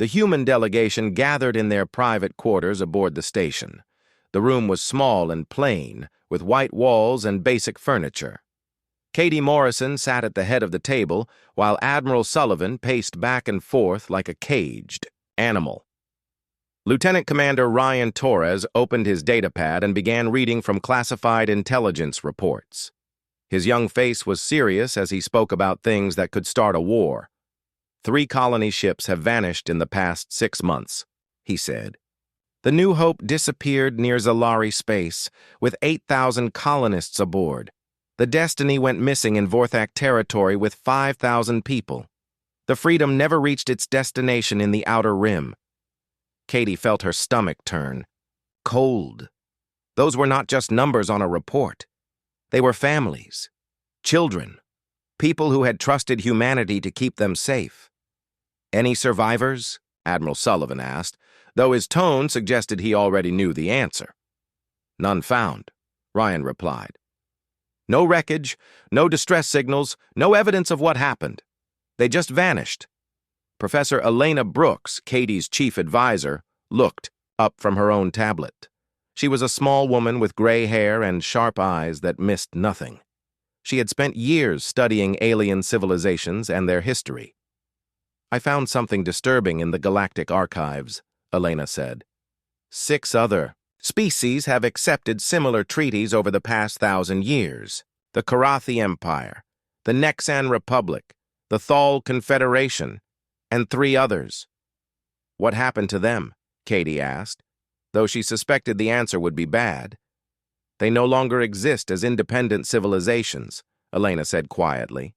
The human delegation gathered in their private quarters aboard the station. The room was small and plain, with white walls and basic furniture. Katie Morrison sat at the head of the table, while Admiral Sullivan paced back and forth like a caged animal. Lieutenant Commander Ryan Torres opened his datapad and began reading from classified intelligence reports. His young face was serious as he spoke about things that could start a war. 3 colony ships have vanished in the past 6 months, he said. The New Hope disappeared near Zalari space, with 8,000 colonists aboard. The Destiny went missing in Vorthak territory with 5,000 people. The Freedom never reached its destination in the Outer Rim. Katie felt her stomach turn. Cold. Those were not just numbers on a report. They were families, children, people who had trusted humanity to keep them safe. Any survivors? Admiral Sullivan asked, though his tone suggested he already knew the answer. None found, Ryan replied. No wreckage, no distress signals, no evidence of what happened. They just vanished. Professor Elena Brooks, Katie's chief advisor, looked up from her own tablet. She was a small woman with gray hair and sharp eyes that missed nothing. She had spent years studying alien civilizations and their history. I found something disturbing in the Galactic archives, Elena said. 6 other species have accepted similar treaties over the past 1,000 years. The Karathi Empire, the Nexan Republic, the Thal Confederation, and 3 others. What happened to them? Katie asked, though she suspected the answer would be bad. They no longer exist as independent civilizations, Elena said quietly.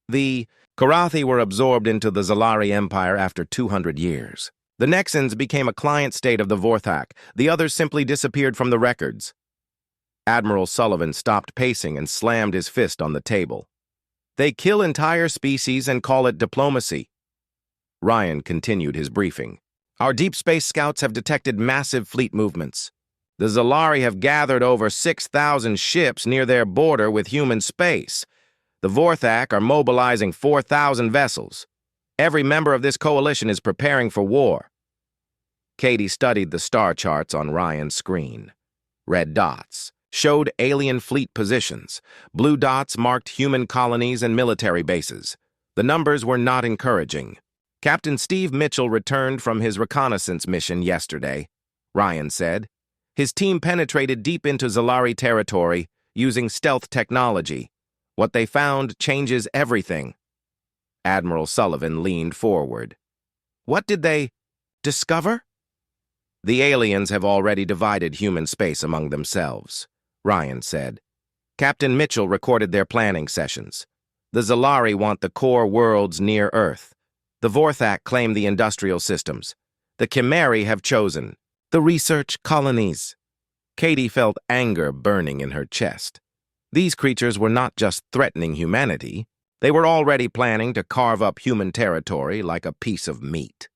The Karathi were absorbed into the Zalari Empire after 200 years. The Nexans became a client state of the Vorthak. The others simply disappeared from the records. Admiral Sullivan stopped pacing and slammed his fist on the table. They kill entire species and call it diplomacy. Ryan continued his briefing. Our deep space scouts have detected massive fleet movements. The Zalari have gathered over 6,000 ships near their border with human space. The Vorthak are mobilizing 4,000 vessels. Every member of this coalition is preparing for war. Katie studied the star charts on Ryan's screen. Red dots showed alien fleet positions. Blue dots marked human colonies and military bases. The numbers were not encouraging. Captain Steve Mitchell returned from his reconnaissance mission yesterday, Ryan said. His team penetrated deep into Zalari territory using stealth technology. What they found changes everything. Admiral Sullivan leaned forward. What did they discover? The aliens have already divided human space among themselves, Ryan said. Captain Mitchell recorded their planning sessions. The Zalari want the core worlds near Earth. The Vorthak claim the industrial systems. The Chimeri have chosen the research colonies. Katie felt anger burning in her chest. These creatures were not just threatening humanity. They were already planning to carve up human territory like a piece of meat.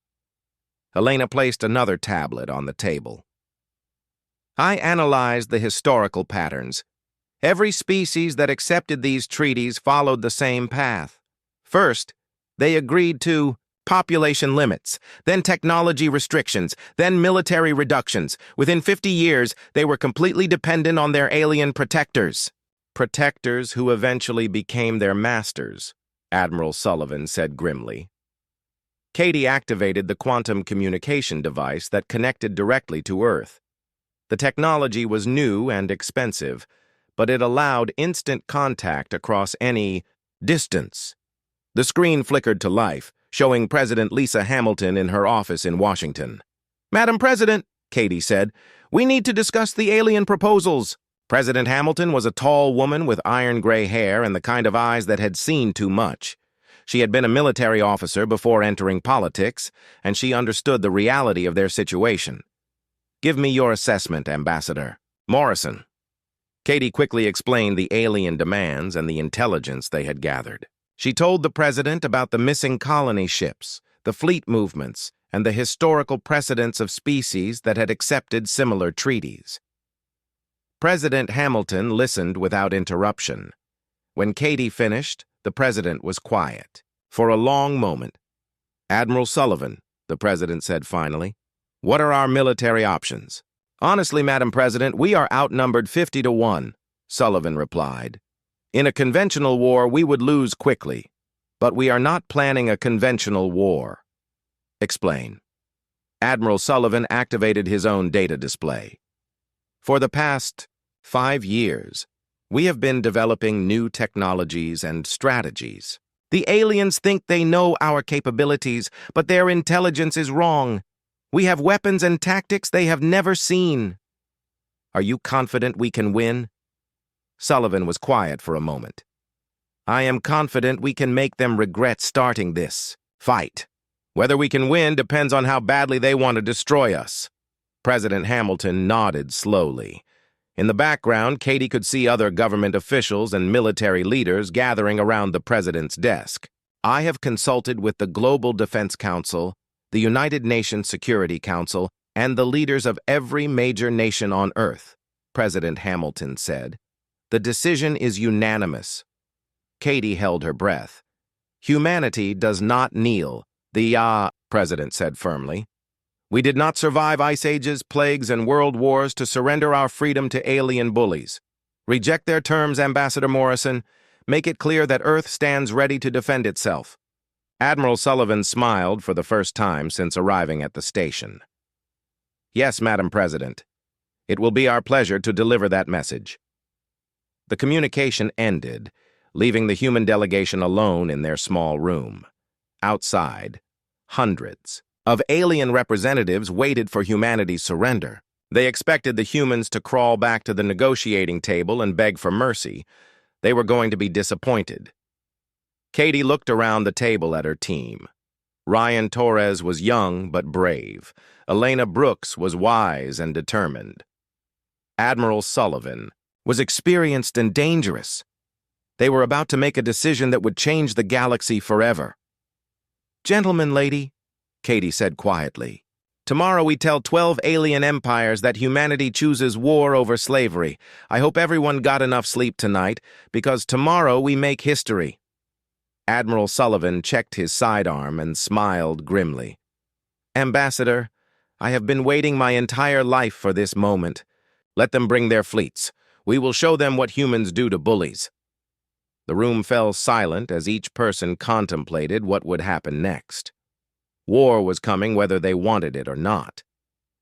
Elena placed another tablet on the table. I analyzed the historical patterns. Every species that accepted these treaties followed the same path. First, they agreed to population limits, then technology restrictions, then military reductions. Within 50 years, they were completely dependent on their alien protectors. Protectors who eventually became their masters, Admiral Sullivan said grimly. Katie activated the quantum communication device that connected directly to Earth. The technology was new and expensive, but it allowed instant contact across any distance. The screen flickered to life, showing President Lisa Hamilton in her office in Washington. Madam President, Katie said, we need to discuss the alien proposals. President Hamilton was a tall woman with iron-gray hair and the kind of eyes that had seen too much. She had been a military officer before entering politics, and she understood the reality of their situation. Give me your assessment, Ambassador. Morrison. Katie quickly explained the alien demands and the intelligence they had gathered. She told the president about the missing colony ships, the fleet movements, and the historical precedents of species that had accepted similar treaties. President Hamilton listened without interruption. When Katie finished, the president was quiet. For a long moment, Admiral Sullivan, the president said finally. What are our military options? Honestly, Madam President, we are outnumbered 50 to 1, Sullivan replied. In a conventional war, we would lose quickly, but we are not planning a conventional war. Explain. Admiral Sullivan activated his own data display. For the past 5 years, we have been developing new technologies and strategies. The aliens think they know our capabilities, but their intelligence is wrong. We have weapons and tactics they have never seen. Are you confident we can win? Sullivan was quiet for a moment. I am confident we can make them regret starting this fight. Whether we can win depends on how badly they want to destroy us. President Hamilton nodded slowly. In the background, Katie could see other government officials and military leaders gathering around the president's desk. I have consulted with the Global Defense Council, the United Nations Security Council, and the leaders of every major nation on Earth, President Hamilton said. The decision is unanimous. Katie held her breath. Humanity does not kneel, the President said firmly. We did not survive ice ages, plagues, and world wars to surrender our freedom to alien bullies. Reject their terms, Ambassador Morrison. Make it clear that Earth stands ready to defend itself. Admiral Sullivan smiled for the first time since arriving at the station. Yes, Madam President. It will be our pleasure to deliver that message. The communication ended, leaving the human delegation alone in their small room. Outside, hundreds of alien representatives waited for humanity's surrender. They expected the humans to crawl back to the negotiating table and beg for mercy. They were going to be disappointed. Katie looked around the table at her team. Ryan Torres was young but brave. Elena Brooks was wise and determined. Admiral Sullivan was experienced and dangerous. They were about to make a decision that would change the galaxy forever. Gentlemen, lady, Katie said quietly, tomorrow we tell 12 alien empires that humanity chooses war over slavery. I hope everyone got enough sleep tonight, because tomorrow we make history. Admiral Sullivan checked his sidearm and smiled grimly. Ambassador, I have been waiting my entire life for this moment. Let them bring their fleets. We will show them what humans do to bullies. The room fell silent as each person contemplated what would happen next. War was coming whether they wanted it or not.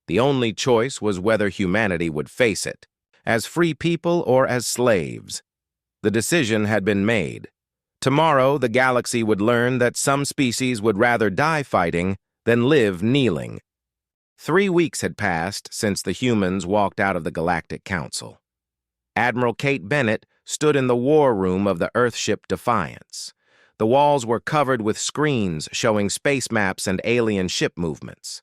The only choice was whether humanity would face it, as free people or as slaves. The decision had been made. Tomorrow, the galaxy would learn that some species would rather die fighting than live kneeling. 3 weeks had passed since the humans walked out of the Galactic Council. Admiral Kate Bennett stood in the war room of the Earthship Defiance. The walls were covered with screens showing space maps and alien ship movements.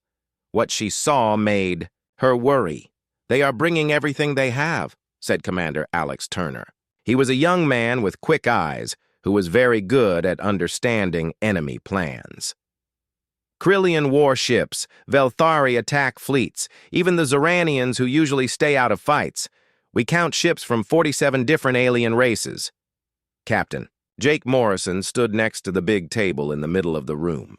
What she saw made her worry. They are bringing everything they have, said Commander Alex Turner. He was a young man with quick eyes who was very good at understanding enemy plans. Krillian warships, Velthari attack fleets, even the Zoranians who usually stay out of fights. We count ships from 47 different alien races. Captain, Jake Morrison stood next to the big table in the middle of the room.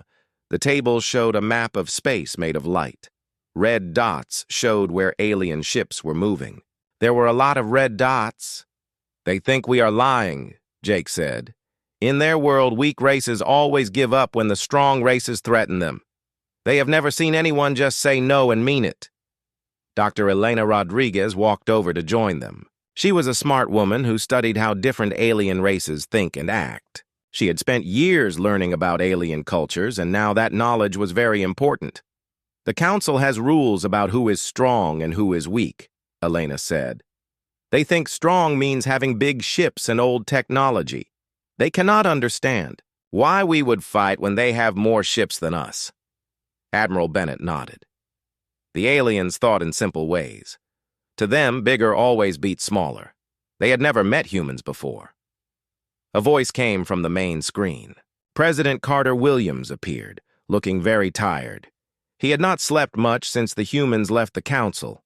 The table showed a map of space made of light. Red dots showed where alien ships were moving. There were a lot of red dots. They think we are lying, Jake said. In their world, weak races always give up when the strong races threaten them. They have never seen anyone just say no and mean it. Dr. Elena Rodriguez walked over to join them. She was a smart woman who studied how different alien races think and act. She had spent years learning about alien cultures, and now that knowledge was very important. The Council has rules about who is strong and who is weak, Elena said. They think strong means having big ships and old technology. They cannot understand why we would fight when they have more ships than us. Admiral Bennett nodded. The aliens thought in simple ways. To them, bigger always beat smaller. They had never met humans before. A voice came from the main screen. President Carter Williams appeared, looking very tired. He had not slept much since the humans left the Council.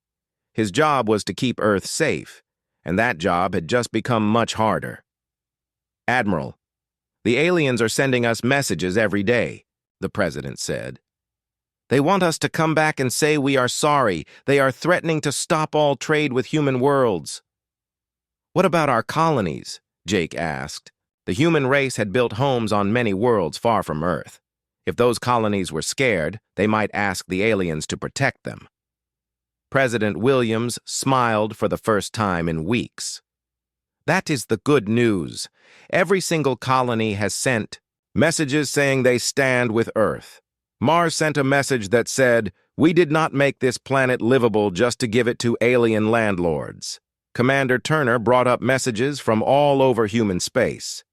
His job was to keep Earth safe, and that job had just become much harder. Admiral, the aliens are sending us messages every day, the president said. They want us to come back and say we are sorry. They are threatening to stop all trade with human worlds. What about our colonies? Jake asked. The human race had built homes on many worlds far from Earth. If those colonies were scared, they might ask the aliens to protect them. President Williams smiled for the first time in weeks. That is the good news. Every single colony has sent messages saying they stand with Earth. Mars sent a message that said, "We did not make this planet livable just to give it to alien landlords." Commander Turner brought up messages from all over human space.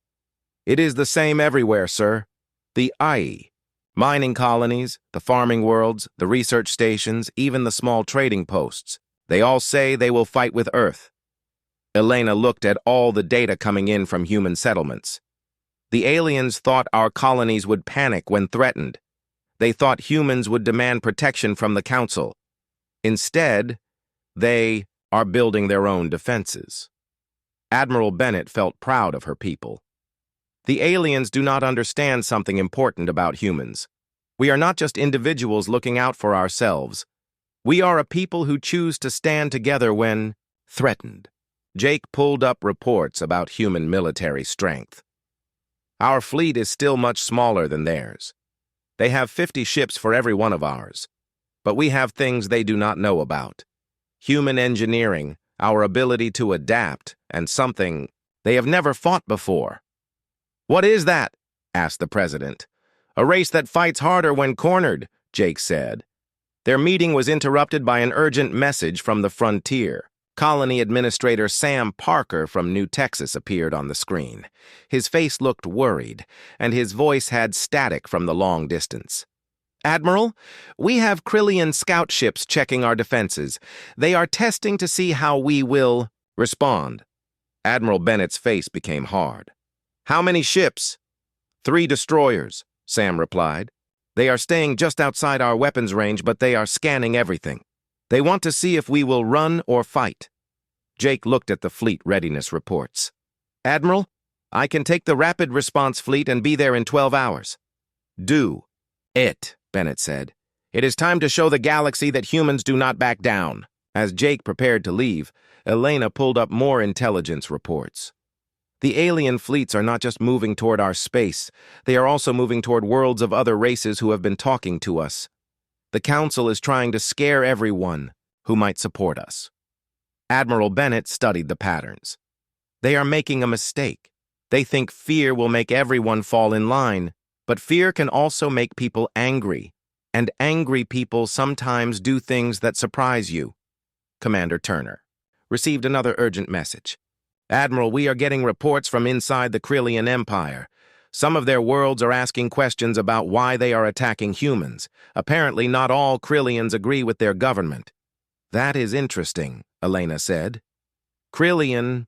It is the same everywhere, sir. The IE. Mining colonies, the farming worlds, the research stations, even the small trading posts. They all say they will fight with Earth. Elena looked at all the data coming in from human settlements. The aliens thought our colonies would panic when threatened. They thought humans would demand protection from the Council. Instead, they are building their own defenses. Admiral Bennett felt proud of her people. The aliens do not understand something important about humans. We are not just individuals looking out for ourselves. We are a people who choose to stand together when threatened. Jake pulled up reports about human military strength. Our fleet is still much smaller than theirs. They have 50 ships for every one of ours. But we have things they do not know about. Human engineering, our ability to adapt, and something they have never fought before. "What is that?" asked the president. "A race that fights harder when cornered," Jake said. Their meeting was interrupted by an urgent message from the frontier. Colony Administrator Sam Parker from New Texas appeared on the screen. His face looked worried, and his voice had static from the long distance. "Admiral, we have Krillian scout ships checking our defenses. They are testing to see how we will respond." Admiral Bennett's face became hard. "How many ships?" "3 destroyers," Sam replied. "They are staying just outside our weapons range, but they are scanning everything. They want to see if we will run or fight." Jake looked at the fleet readiness reports. "Admiral, I can take the rapid response fleet and be there in 12 hours. "Do it," Bennett said. "It is time to show the galaxy that humans do not back down." As Jake prepared to leave, Elena pulled up more intelligence reports. The alien fleets are not just moving toward our space, they are also moving toward worlds of other races who have been talking to us. The Council is trying to scare everyone who might support us. Admiral Bennett studied the patterns. They are making a mistake. They think fear will make everyone fall in line, but fear can also make people angry, and angry people sometimes do things that surprise you. Commander Turner received another urgent message. "Admiral, we are getting reports from inside the Krillian Empire. Some of their worlds are asking questions about why they are attacking humans. Apparently, not all Krillians agree with their government." "That is interesting," Elena said. "Krillian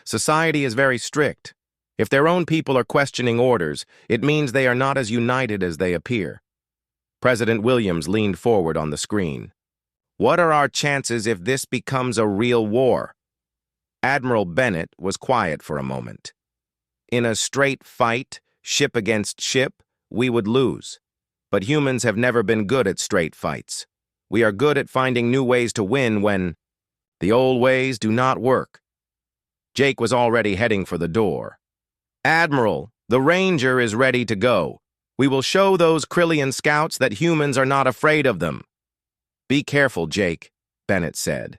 society is very strict. If their own people are questioning orders, it means they are not as united as they appear." President Williams leaned forward on the screen. "What are our chances if this becomes a real war?" Admiral Bennett was quiet for a moment. "In a straight fight, ship against ship, we would lose. But humans have never been good at straight fights. We are good at finding new ways to win when the old ways do not work." Jake was already heading for the door. "Admiral, the Ranger is ready to go. We will show those Krillian scouts that humans are not afraid of them." "Be careful, Jake," Bennett said.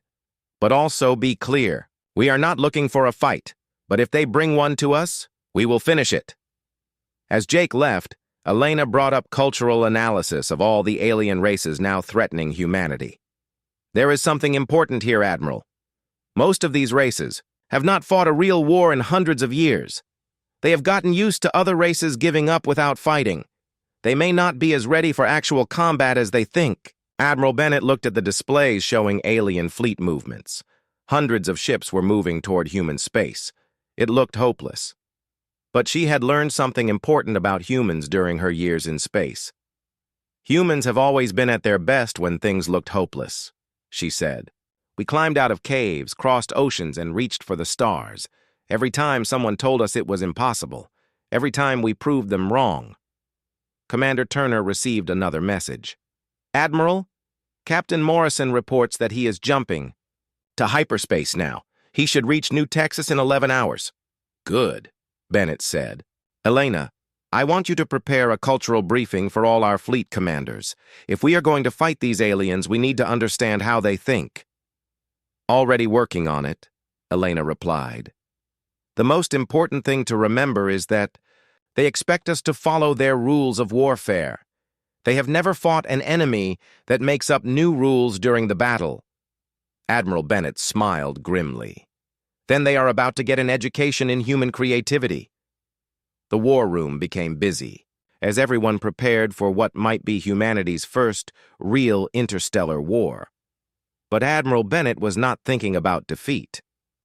"But also be clear. We are not looking for a fight, but if they bring one to us, we will finish it." As Jake left, Elena brought up cultural analysis of all the alien races now threatening humanity. "There is something important here, Admiral. Most of these races have not fought a real war in hundreds of years. They have gotten used to other races giving up without fighting. They may not be as ready for actual combat as they think." Admiral Bennett looked at the displays showing alien fleet movements. Hundreds of ships were moving toward human space. It looked hopeless. But she had learned something important about humans during her years in space. "Humans have always been at their best when things looked hopeless," she said. "We climbed out of caves, crossed oceans, and reached for the stars. Every time someone told us it was impossible. Every time we proved them wrong." Commander Turner received another message. Admiral, Captain Morrison reports that he is jumping to hyperspace now. He should reach New Texas in 11 hours. Good, Bennett said. Elena, I want you to prepare a cultural briefing for all our fleet commanders. If we are going to fight these aliens, we need to understand how they think. Already working on it, Elena replied. The most important thing to remember is that they expect us to follow their rules of warfare. They have never fought an enemy that makes up new rules during the battle. Admiral Bennett smiled grimly. Then they are about to get an education in human creativity. The war room became busy, as everyone prepared for what might be humanity's first real interstellar war. But Admiral Bennett was not thinking about defeat.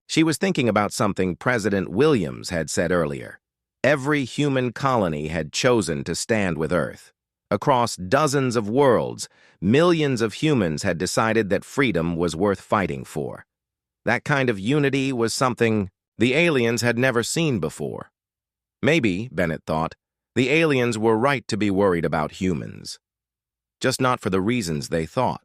She was thinking about something President Williams had said earlier. Every human colony had chosen to stand with Earth. Across dozens of worlds, millions of humans had decided that freedom was worth fighting for. That kind of unity was something the aliens had never seen before. Maybe, Bennett thought, the aliens were right to be worried about humans. Just not for the reasons they thought.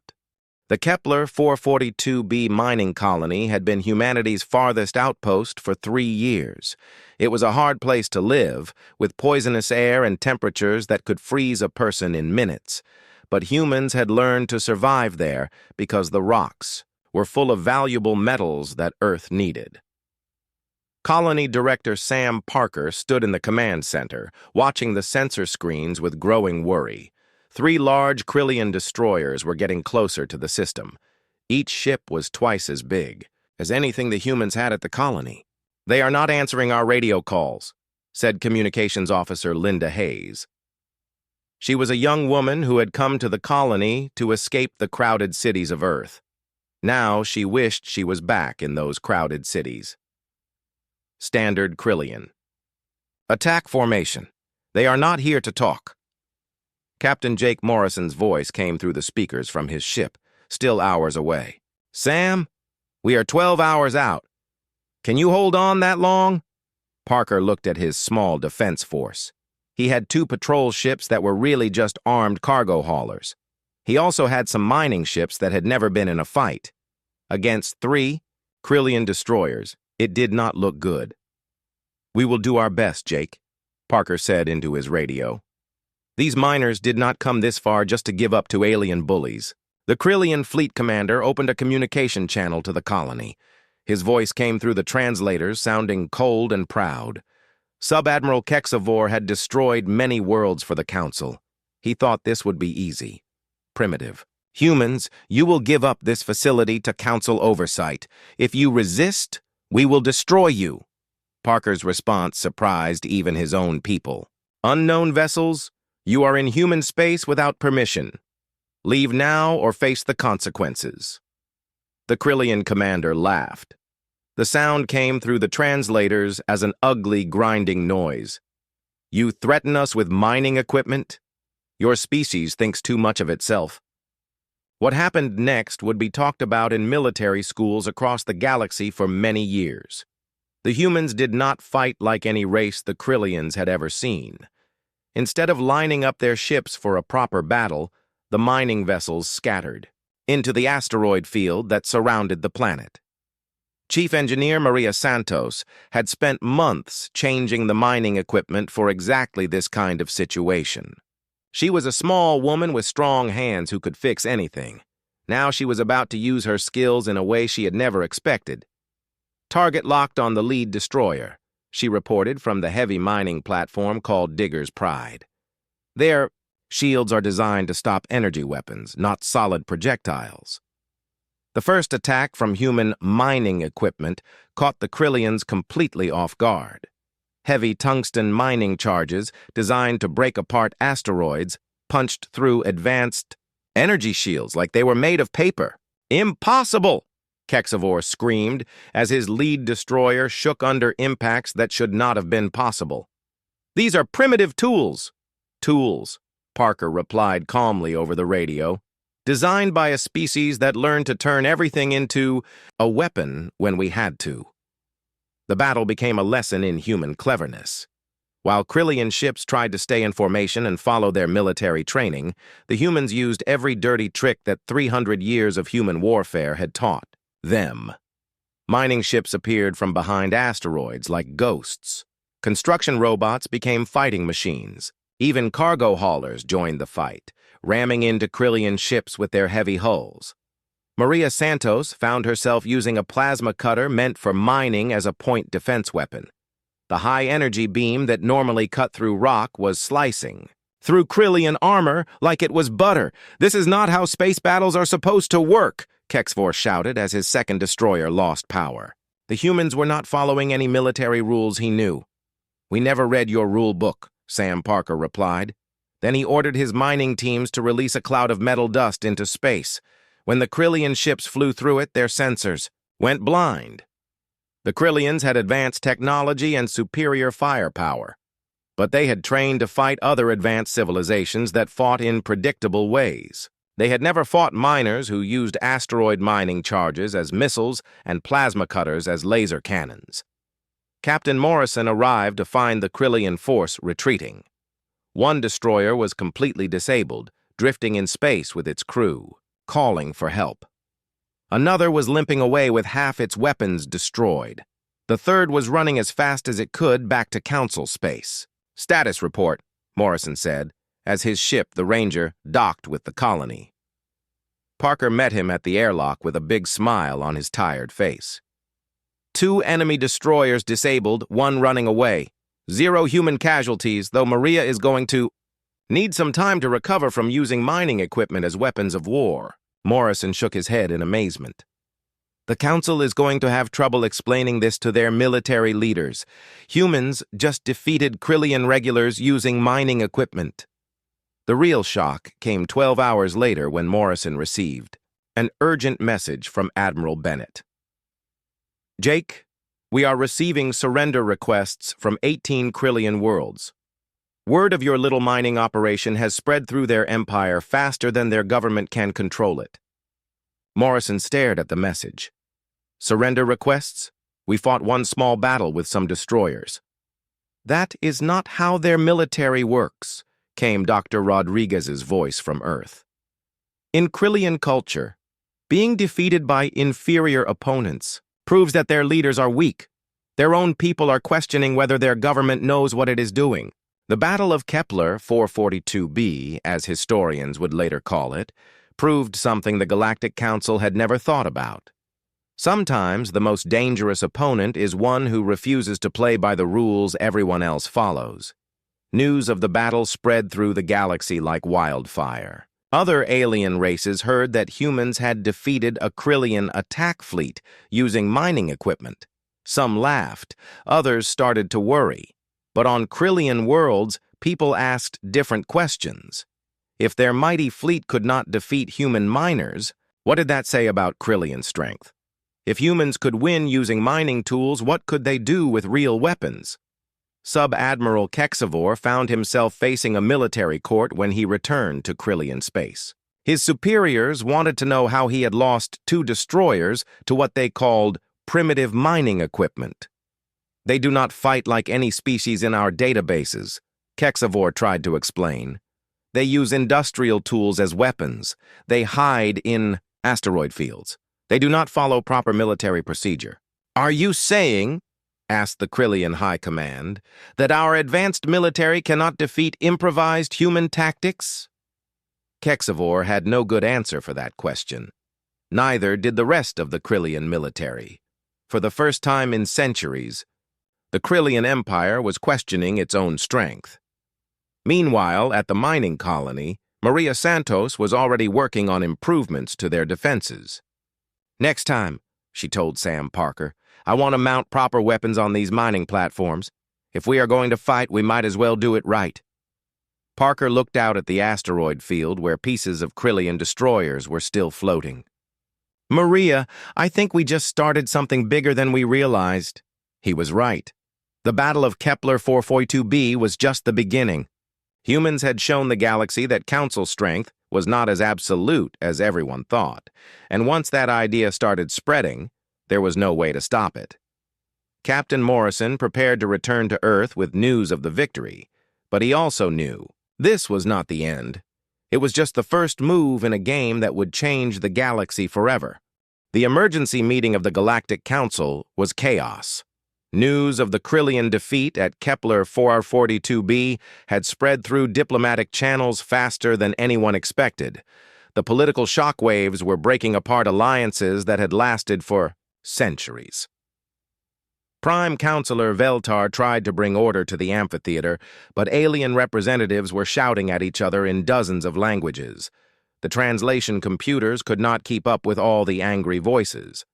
The Kepler 442b mining colony had been humanity's farthest outpost for 3 years. It was a hard place to live, with poisonous air and temperatures that could freeze a person in minutes. But humans had learned to survive there because the rocks were full of valuable metals that Earth needed. Colony Director Sam Parker stood in the command center, watching the sensor screens with growing worry. 3 large Krillian destroyers were getting closer to the system. Each ship was twice as big as anything the humans had at the colony. They are not answering our radio calls, said Communications Officer Linda Hayes. She was a young woman who had come to the colony to escape the crowded cities of Earth. Now she wished she was back in those crowded cities. Standard Krillian. Attack formation. They are not here to talk. Captain Jake Morrison's voice came through the speakers from his ship, still hours away. Sam, we are 12 hours out. Can you hold on that long? Parker looked at his small defense force. He had 2 patrol ships that were really just armed cargo haulers. He also had some mining ships that had never been in a fight. Against 3 Krillian destroyers, it did not look good. We will do our best, Jake, Parker said into his radio. These miners did not come this far just to give up to alien bullies. The Krillian fleet commander opened a communication channel to the colony. His voice came through the translators, sounding cold and proud. Sub-Admiral Kexavor had destroyed many worlds for the Council. He thought this would be easy. Primitive. Humans, you will give up this facility to Council oversight. If you resist, we will destroy you. Parker's response surprised even his own people. Unknown vessels, you are in human space without permission. Leave now or face the consequences. The Krillian commander laughed. The sound came through the translators as an ugly, grinding noise. You threaten us with mining equipment? Your species thinks too much of itself. What happened next would be talked about in military schools across the galaxy for many years. The humans did not fight like any race the Krillians had ever seen. Instead of lining up their ships for a proper battle, the mining vessels scattered into the asteroid field that surrounded the planet. Chief Engineer Maria Santos had spent months changing the mining equipment for exactly this kind of situation. She was a small woman with strong hands who could fix anything. Now she was about to use her skills in a way she had never expected. Target locked on the lead destroyer, she reported from the heavy mining platform called Digger's Pride. Their shields are designed to stop energy weapons, not solid projectiles. The first attack from human mining equipment caught the Krillians completely off guard. Heavy tungsten mining charges, designed to break apart asteroids, punched through advanced energy shields like they were made of paper. Impossible! Kexavor screamed as his lead destroyer shook under impacts that should not have been possible. These are primitive tools. Tools, Parker replied calmly over the radio. Designed by a species that learned to turn everything into a weapon when we had to. The battle became a lesson in human cleverness. While Krillian ships tried to stay in formation and follow their military training, the humans used every dirty trick that 300 years of human warfare had taught them. Mining ships appeared from behind asteroids like ghosts. Construction robots became fighting machines. Even cargo haulers joined the fight, ramming into Krillian ships with their heavy hulls. Maria Santos found herself using a plasma cutter meant for mining as a point defense weapon. The high-energy beam that normally cut through rock was slicing through Krillian armor like it was butter. "This is not how space battles are supposed to work," HFY shouted as his second destroyer lost power. The humans were not following any military rules he knew. "We never read your rule book," Sam Parker replied. Then he ordered his mining teams to release a cloud of metal dust into space. When the Krillian ships flew through it, their sensors went blind. The Krillians had advanced technology and superior firepower, but they had trained to fight other advanced civilizations that fought in predictable ways. They had never fought miners who used asteroid mining charges as missiles and plasma cutters as laser cannons. Captain Morrison arrived to find the Krillian force retreating. One destroyer was completely disabled, drifting in space with its crew, calling for help. Another was limping away with half its weapons destroyed. The third was running as fast as it could back to Council space. "Status report," Morrison said, as his ship, the Ranger, docked with the colony. Parker met him at the airlock with a big smile on his tired face. "2 enemy destroyers disabled, 1 running away. 0 human casualties, though Maria is going to need some time to recover from using mining equipment as weapons of war." Morrison shook his head in amazement. "The Council is going to have trouble explaining this to their military leaders. Humans just defeated Krillian regulars using mining equipment." The real shock came 12 hours later when Morrison received an urgent message from Admiral Bennett. "Jake, we are receiving surrender requests from 18 Krillian worlds. Word of your little mining operation has spread through their empire faster than their government can control it." Morrison stared at the message. "Surrender requests? We fought one small battle with some destroyers." "That is not how their military works," came Dr. Rodriguez's voice from Earth. "In Krillian culture, being defeated by inferior opponents proves that their leaders are weak. Their own people are questioning whether their government knows what it is doing. The Battle of Kepler 442b, as historians would later call it, proved something the Galactic Council had never thought about. Sometimes the most dangerous opponent is one who refuses to play by the rules everyone else follows. News of the battle spread through the galaxy like wildfire. Other alien races heard that humans had defeated a Krillian attack fleet using mining equipment. Some laughed, others started to worry. But on Krillian worlds, people asked different questions. If their mighty fleet could not defeat human miners, what did that say about Krillian strength? If humans could win using mining tools, what could they do with real weapons? Sub-Admiral HFY found himself facing a military court when he returned to Krillian space. His superiors wanted to know how he had lost 2 destroyers to what they called primitive mining equipment. "They do not fight like any species in our databases," HFY tried to explain. "They use industrial tools as weapons. They hide in asteroid fields. They do not follow proper military procedure." "Are you saying," asked the Krillian High Command, "that our advanced military cannot defeat improvised human tactics?" HFY had no good answer for that question. Neither did the rest of the Krillian military. For the first time in centuries, the Krillian Empire was questioning its own strength. Meanwhile, at the mining colony, Maria Santos was already working on improvements to their defenses. "Next time," she told Sam Parker, "I want to mount proper weapons on these mining platforms. If we are going to fight, we might as well do it right." Parker looked out at the asteroid field where pieces of Krillian destroyers were still floating. "Maria, I think we just started something bigger than we realized." He was right. The Battle of Kepler 442b was just the beginning. Humans had shown the galaxy that Council strength was not as absolute as everyone thought, and once that idea started spreading, there was no way to stop it. Captain Morrison prepared to return to Earth with news of the victory, but he also knew this was not the end. It was just the first move in a game that would change the galaxy forever. The emergency meeting of the Galactic Council was chaos. News of the Krillian defeat at Kepler 442b had spread through diplomatic channels faster than anyone expected. The political shockwaves were breaking apart alliances that had lasted for centuries. Prime Counselor Veltar tried to bring order to the amphitheater, but alien representatives were shouting at each other in dozens of languages. The translation computers could not keep up with all the angry voices.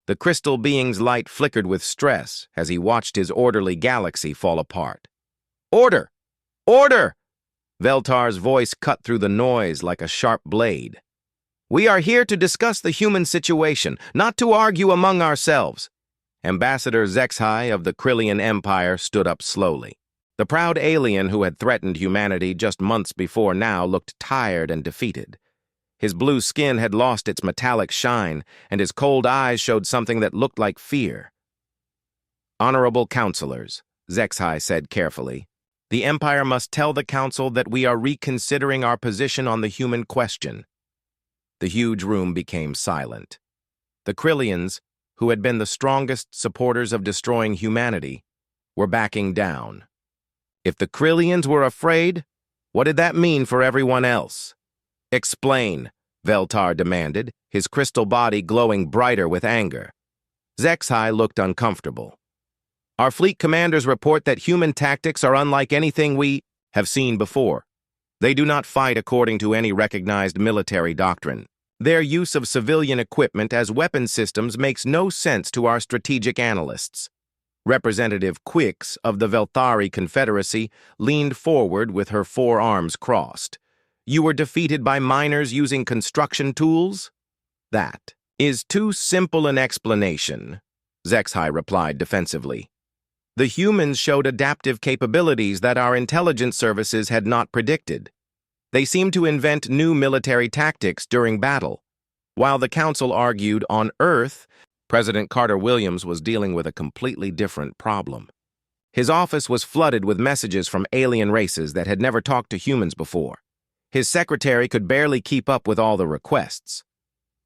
The crystal being's light flickered with stress as he watched his orderly galaxy fall apart. "Order! Order!" Veltar's voice cut through the noise like a sharp blade. "We are here to discuss the human situation, not to argue among ourselves." Ambassador HFY of the Krillian Empire stood up slowly. The proud alien who had threatened humanity just months before now looked tired and defeated. His blue skin had lost its metallic shine, and his cold eyes showed something that looked like fear. "Honorable counselors," HFY said carefully, "the Empire must tell the Council that we are reconsidering our position on the human question." The huge room became silent. The Krillians, who had been the strongest supporters of destroying humanity, were backing down. If the Krillians were afraid, what did that mean for everyone else? "Explain," Veltar demanded, his crystal body glowing brighter with anger. HFY looked uncomfortable. "Our fleet commanders report that human tactics are unlike anything we have seen before. They do not fight according to any recognized military doctrine. Their use of civilian equipment as weapon systems makes no sense to our strategic analysts." Representative Quix of the Velthari Confederacy leaned forward with her forearms crossed. "You were defeated by miners using construction tools?" "That is too simple an explanation," HFY replied defensively. "The humans showed adaptive capabilities that our intelligence services had not predicted. They seemed to invent new military tactics during battle. While the Council argued on Earth, President Carter Williams was dealing with a completely different problem. His office was flooded with messages from alien races that had never talked to humans before. His secretary could barely keep up with all the requests.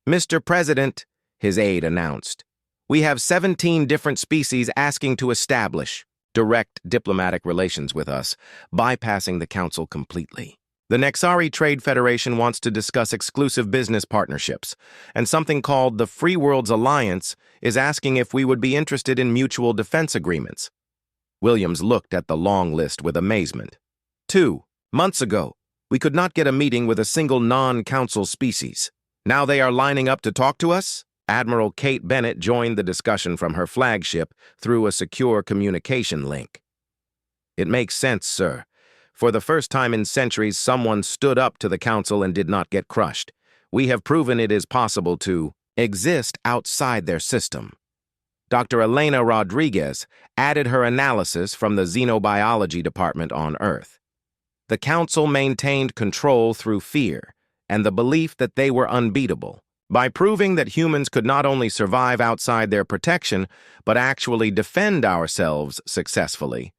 "Mr. President," his aide announced, "we have 17 different species asking to establish direct diplomatic relations with us, bypassing the Council completely. The Nexari Trade Federation wants to discuss exclusive business partnerships, and something called the Free Worlds Alliance is asking if we would be interested in mutual defense agreements." Williams looked at the long list with amazement. 2 months ago, we could not get a meeting with a single non-Council species. Now they are lining up to talk to us? Admiral Kate Bennett joined the discussion from her flagship through a secure communication link. "It makes sense, sir. For the first time in centuries, someone stood up to the Council and did not get crushed. We have proven it is possible to exist outside their system." Dr. Elena Rodriguez added her analysis from the Xenobiology Department on Earth. The Council maintained control through fear and the belief that they were unbeatable. By proving that humans could not only survive outside their protection, but actually defend ourselves successfully,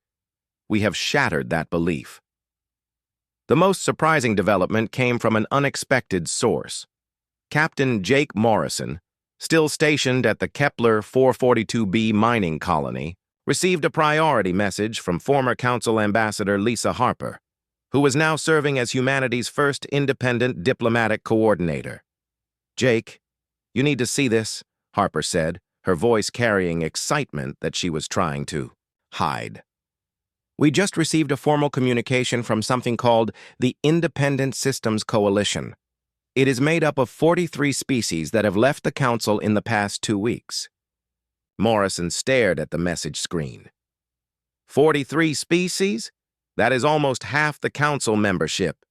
we have shattered that belief. The most surprising development came from an unexpected source. Captain Jake Morrison, still stationed at the Kepler 442b mining colony, received a priority message from former Council Ambassador Lisa Harper, who was now serving as humanity's first independent diplomatic coordinator. "Jake, you need to see this," Harper said, her voice carrying excitement that she was trying to hide. "We just received a formal communication from something called the Independent Systems Coalition. It is made up of 43 species that have left the Council in the past 2 weeks." Morrison stared at the message screen. 43 species? That is almost half the Council membership.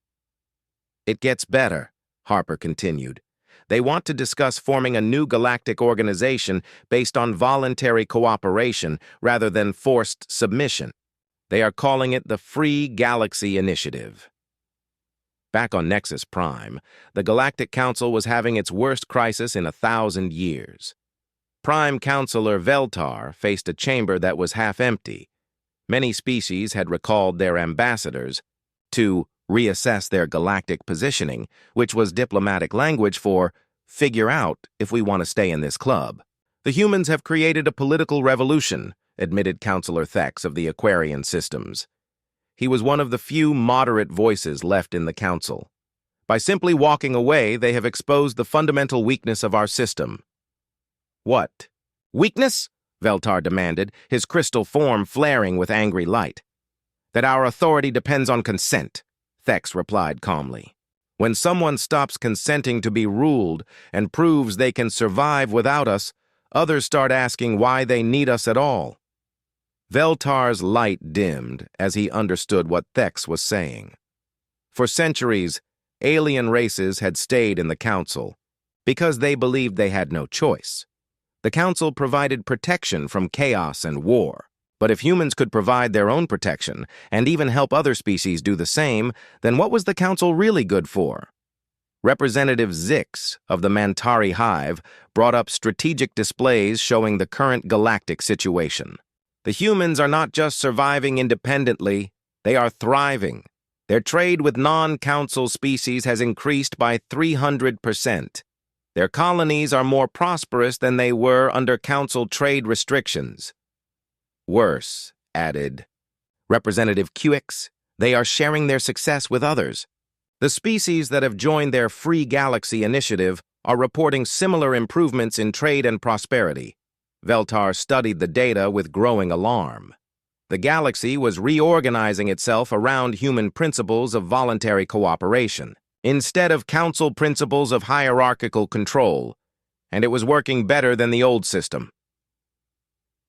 "It gets better," Harper continued. "They want to discuss forming a new galactic organization based on voluntary cooperation rather than forced submission. They are calling it the Free Galaxy Initiative." Back on Nexus Prime, the Galactic Council was having its worst crisis in 1,000 years. Prime Counselor Veltar faced a chamber that was half empty. Many species had recalled their ambassadors to reassess their galactic positioning, which was diplomatic language for figure out if we want to stay in this club. The humans have created a political revolution, admitted Counselor Thex of the Aquarian systems. He was one of the few moderate voices left in the council. By simply walking away, they have exposed the fundamental weakness of our system. What? Weakness? Veltar demanded, his crystal form flaring with angry light. That our authority depends on consent, Thex replied calmly. When someone stops consenting to be ruled and proves they can survive without us, others start asking why they need us at all. Veltar's light dimmed as he understood what Thex was saying. For centuries, alien races had stayed in the council because they believed they had no choice. The council provided protection from chaos and war. But if humans could provide their own protection and even help other species do the same, then what was the council really good for? Representative Zix of the Mantari Hive brought up strategic displays showing the current galactic situation. The humans are not just surviving independently, they are thriving. Their trade with non-council species has increased by 300%. Their colonies are more prosperous than they were under council trade restrictions. Worse, added Representative Qix, they are sharing their success with others. The species that have joined their Free Galaxy initiative are reporting similar improvements in trade and prosperity. Veltar studied the data with growing alarm. The galaxy was reorganizing itself around human principles of voluntary cooperation, instead of council principles of hierarchical control, and it was working better than the old system.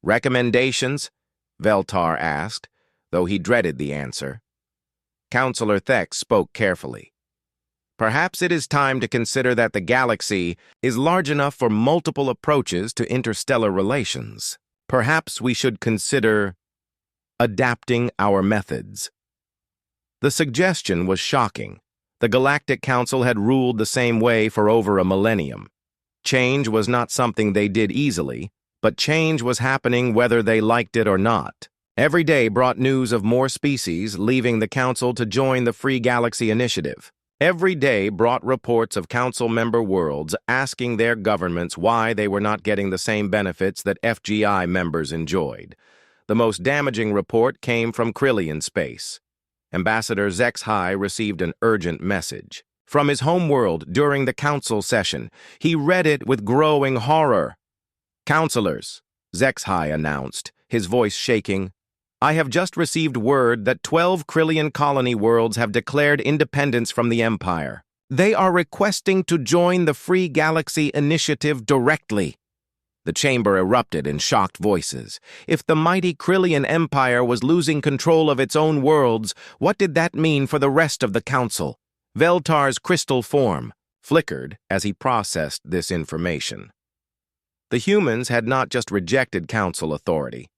Recommendations? Veltar asked, though he dreaded the answer. Counselor Thex spoke carefully. Perhaps it is time to consider that the galaxy is large enough for multiple approaches to interstellar relations. Perhaps we should consider adapting our methods. The suggestion was shocking. The Galactic Council had ruled the same way for over a millennium. Change was not something they did easily, but change was happening whether they liked it or not. Every day brought news of more species leaving the Council to join the Free Galaxy Initiative. Every day brought reports of Council member worlds asking their governments why they were not getting the same benefits that FGI members enjoyed. The most damaging report came from Krillian space. Ambassador HFY received an urgent message. From his homeworld during the Council session, he read it with growing horror. Counselors, HFY announced, his voice shaking, I have just received word that 12 Krillian colony worlds have declared independence from the Empire. They are requesting to join the Free Galaxy Initiative directly. The chamber erupted in shocked voices. If the mighty Krillian Empire was losing control of its own worlds, what did that mean for the rest of the Council? Veltar's crystal form flickered as he processed this information. The humans had not just rejected Council authority.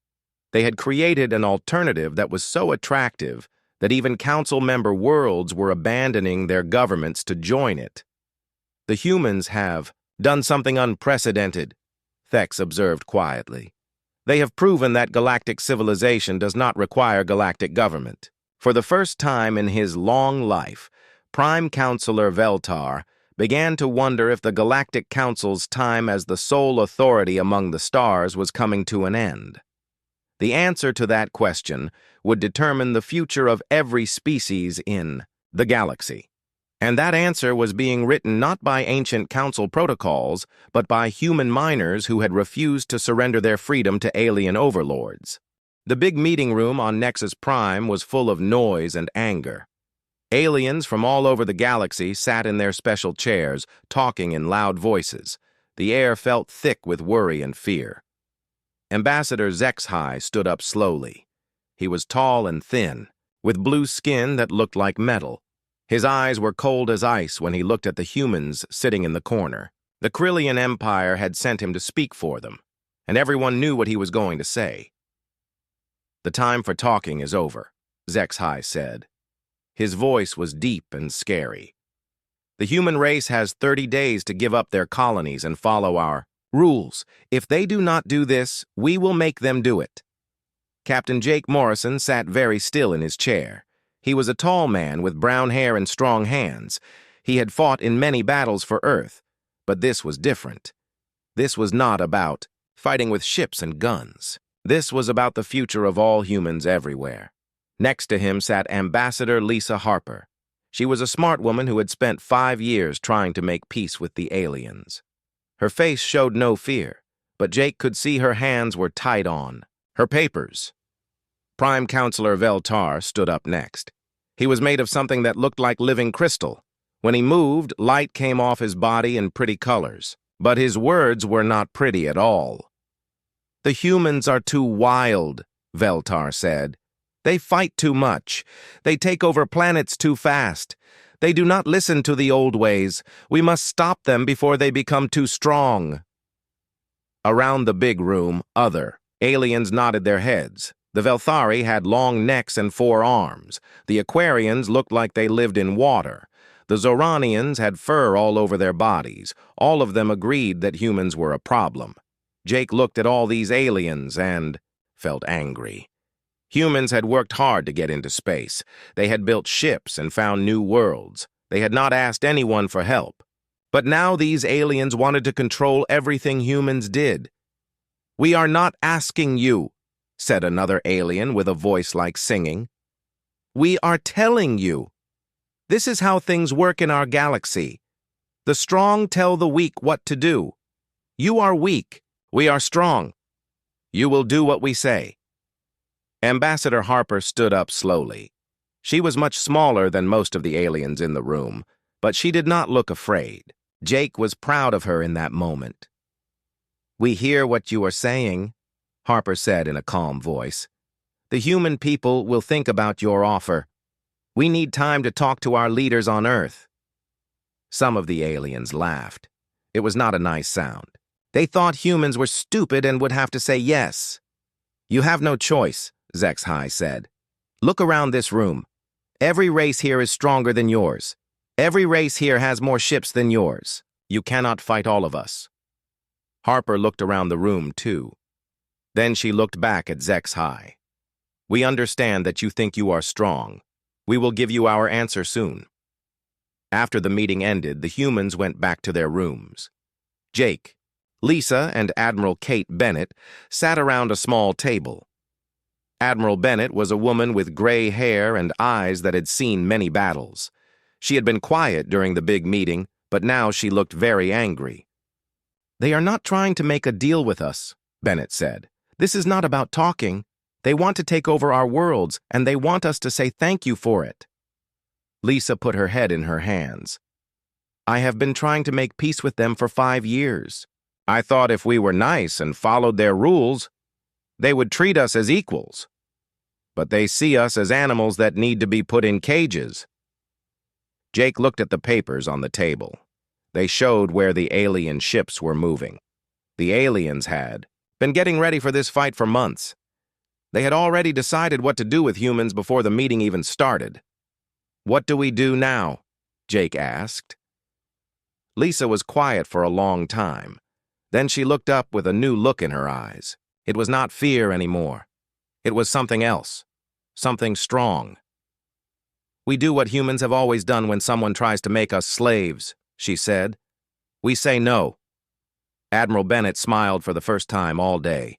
They had created an alternative that was so attractive that even Council member worlds were abandoning their governments to join it. The humans have done something unprecedented, Thex observed quietly. They have proven that galactic civilization does not require galactic government. For the first time in his long life, Prime Counselor Veltar began to wonder if the Galactic Council's time as the sole authority among the stars was coming to an end. The answer to that question would determine the future of every species in the galaxy. And that answer was being written not by ancient council protocols, but by human miners who had refused to surrender their freedom to alien overlords. The big meeting room on Nexus Prime was full of noise and anger. Aliens from all over the galaxy sat in their special chairs, talking in loud voices. The air felt thick with worry and fear. Ambassador HFY stood up slowly. He was tall and thin, with blue skin that looked like metal. His eyes were cold as ice when he looked at the humans sitting in the corner. The Krillian Empire had sent him to speak for them, and everyone knew what he was going to say. The time for talking is over, HFY said. His voice was deep and scary. The human race has 30 days to give up their colonies and follow our Rules. If they do not do this, we will make them do it. Captain Jake Morrison sat very still in his chair. He was a tall man with brown hair and strong hands. He had fought in many battles for Earth, but this was different. This was not about fighting with ships and guns. This was about the future of all humans everywhere. Next to him sat Ambassador Lisa Harper. She was a smart woman who had spent 5 years trying to make peace with the aliens. Her face showed no fear, but Jake could see her hands were tight on her papers. Prime Counselor Veltar stood up next. He was made of something that looked like living crystal. When he moved, light came off his body in pretty colors. But his words were not pretty at all. The humans are too wild, Veltar said. They fight too much. They take over planets too fast. They do not listen to the old ways. We must stop them before they become too strong. Around the big room, other aliens nodded their heads. The Velthari had long necks and 4 arms. The Aquarians looked like they lived in water. The Zoranians had fur all over their bodies. All of them agreed that humans were a problem. Jake looked at all these aliens and felt angry. Humans had worked hard to get into space. They had built ships and found new worlds. They had not asked anyone for help. But now these aliens wanted to control everything humans did. "We are not asking you," said another alien with a voice like singing. "We are telling you. This is how things work in our galaxy. The strong tell the weak what to do. You are weak. We are strong. You will do what we say." Ambassador Harper stood up slowly. She was much smaller than most of the aliens in the room, but she did not look afraid. Jake was proud of her in that moment. "We hear what you are saying," Harper said in a calm voice. "The human people will think about your offer. We need time to talk to our leaders on Earth." Some of the aliens laughed. It was not a nice sound. They thought humans were stupid and would have to say yes. "You have no choice," HFY said. "Look around this room. Every race here is stronger than yours. Every race here has more ships than yours. You cannot fight all of us." Harper looked around the room, too. Then she looked back at HFY. "We understand that you think you are strong. We will give you our answer soon." After the meeting ended, the humans went back to their rooms. Jake, Lisa, and Admiral Kate Bennett sat around a small table. Admiral Bennett was a woman with gray hair and eyes that had seen many battles. She had been quiet during the big meeting, but now she looked very angry. "They are not trying to make a deal with us," Bennett said. "This is not about talking. They want to take over our worlds, and they want us to say thank you for it." Lisa put her head in her hands. "I have been trying to make peace with them for 5 years. I thought if we were nice and followed their rules, they would treat us as equals. But they see us as animals that need to be put in cages." Jake looked at the papers on the table. They showed where the alien ships were moving. The aliens had been getting ready for this fight for months. They had already decided what to do with humans before the meeting even started. "What do we do now?" Jake asked. Lisa was quiet for a long time. Then she looked up with a new look in her eyes. It was not fear anymore. It was something else. Something strong. "We do what humans have always done when someone tries to make us slaves," she said. "We say no." Admiral Bennett smiled for the first time all day.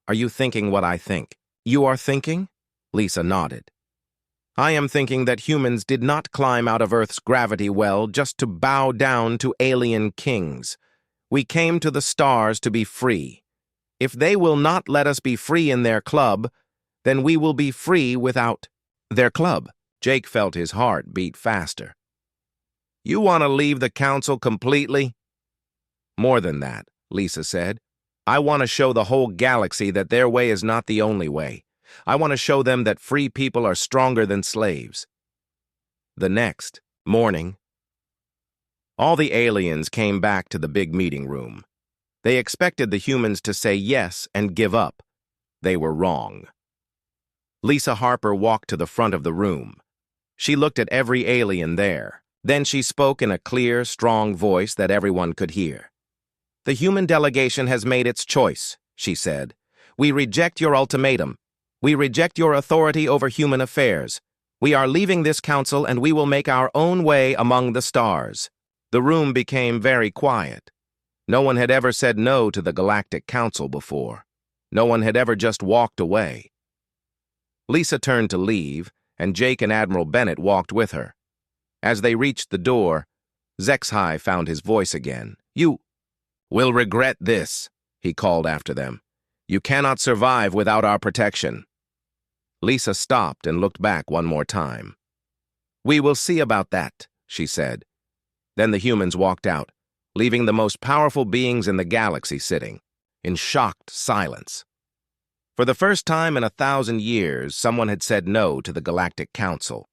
"Are you thinking what I think?" "You are thinking?" Lisa nodded. "I am thinking that humans did not climb out of Earth's gravity well just to bow down to alien kings. We came to the stars to be free. If they will not let us be free in their club, then we will be free without their club." Jake felt his heart beat faster. "You want to leave the council completely?" "More than that," Lisa said. "I want to show the whole galaxy that their way is not the only way. I want to show them that free people are stronger than slaves." The next morning, all the aliens came back to the big meeting room. They expected the humans to say yes and give up. They were wrong. Lisa Harper walked to the front of the room. She looked at every alien there. Then she spoke in a clear, strong voice that everyone could hear. The human delegation has made its choice, she said. We reject your ultimatum. We reject your authority over human affairs. We are leaving this council and we will make our own way among the stars. The room became very quiet. No one had ever said no to the Galactic Council before. No one had ever just walked away. Lisa turned to leave, and Jake and Admiral Bennett walked with her. As they reached the door, HFY found his voice again. You will regret this, he called after them. You cannot survive without our protection. Lisa stopped and looked back one more time. We will see about that, she said. Then the humans walked out, leaving the most powerful beings in the galaxy sitting, in shocked silence. For the first time in 1,000 years, someone had said no to the Galactic Council.